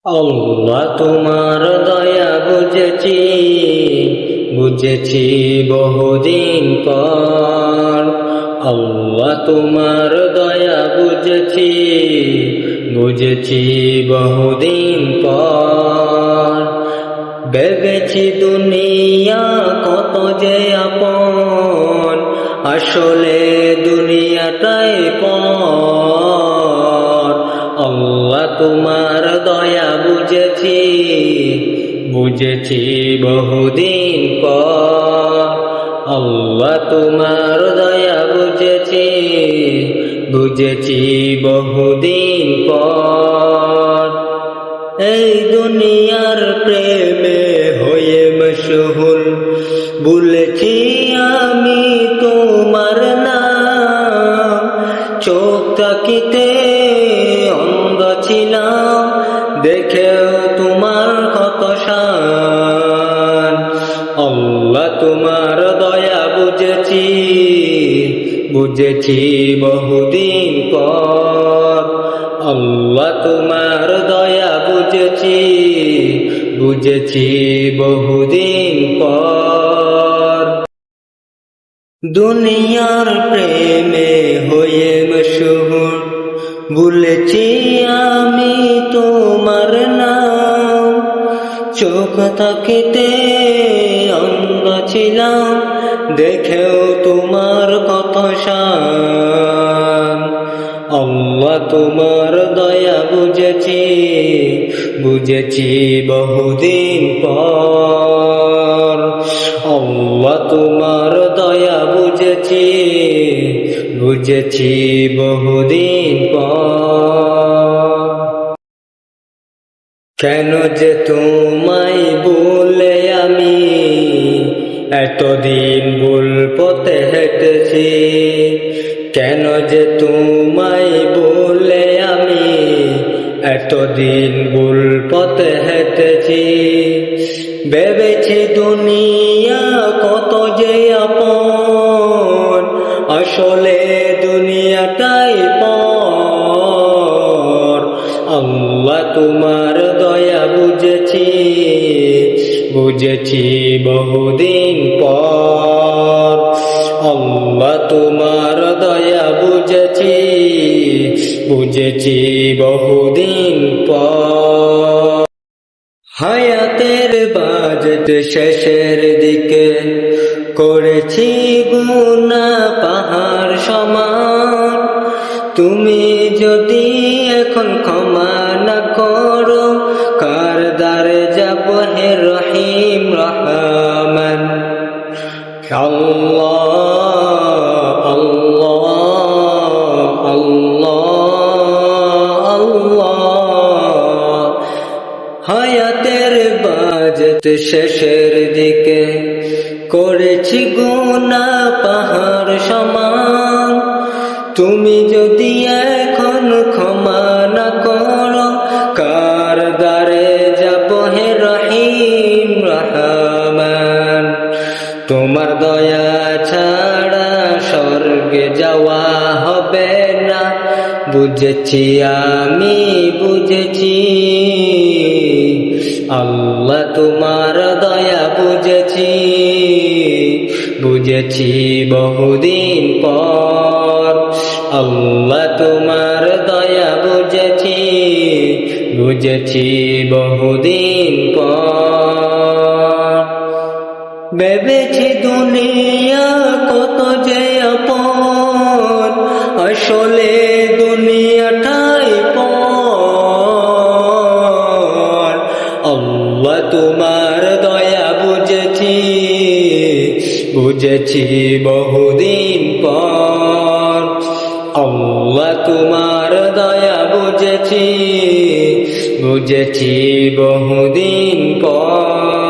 আল্লাহ তোমার দয়া বুঝেছি বহুদিন পর। আল্লাহ তোমার দয়া বুঝেছি বহুদিন পর। ভেবেছি দুনিয়া কত যে আপন, আসলে দুনিয়াটাই পর। আল্লাহ তোমার দয়া বুঝেছি বহুদিন পর। আল্লাহ তোমার দয়া বুঝেছি বহুদিন পর। এই দুনিয়ার প্রেমে হয়ে মশহুর, ভুলেছি আমি তোমার নাম। চোখ তাকিতে অন্ধ ছিলাম, দেখেও তোমার কত শান। আল্লাহ তোমার দয়া বুঝেছি বহুদিন পর। আল্লাহ তোমার দয়া বুঝেছি বহুদিন পর। দুনিয়ার প্রেমে হয়ে মশহুর, ভুলেছি আমি তোমার নাম। চোখ তাকিতে অন্ধ ছিলাম, দেখেও তোমার কত শান। আল্লাহ তোমার দয়া বুঝেছি বহুদিন পর। আল্লাহ তোমার দয়া বুঝেছি বহুদিন পর। কেন যে তোমায় বলে আমি এতদিন ভুল পথে হেঁটেছি। কেন যে তোমায় বলে আমি এতদিন ভুল পথে হেঁটেছি। ভেবেছি দুনিয়া কত যে আপন, আসলে দুনিয়াটাই পর। আল্লাহ তোমার দয়া বুঝেছি বহুদিন পর। আল্লাহ তোমার দয়া বুঝেছি বহুদিন পর। হায়াতের বাজেট শেষের দিকে করেছি গুনাহ পাহাড় সমান। তুমি যদি এখন ক্ষমা না করো, কার দ্বারে যাব হে রহিম রহমান। আল্লাহ আল্লাহ আল্লাহ আল্লাহ। হায়াতের বাজেট শেষের দিকে করেছি গুনাহ পাহাড় সমান। তুমি যদি এখন ক্ষমা না করো, কার দ্বারে যাব হে রহিম রহমান। তোমার দয়া ছাড়া স্বর্গে যাওয়া হবে না, বুঝেছি আমি বুঝেছি। আল্লাহ তোমার দয়া বুঝেছি বহুদিন পর। আল্লাহ তোমার দয়া বুঝেছি বহুদিন পর। ভেবেছি দুনিয়া কত যে আপন, আসলে দুনিয়াটাই পর। আল্লাহ তোমার দয়া বুঝেছি বহুদিন পর। আল্লাহ তোমার দয়া বুঝেছি বহুদিন পর।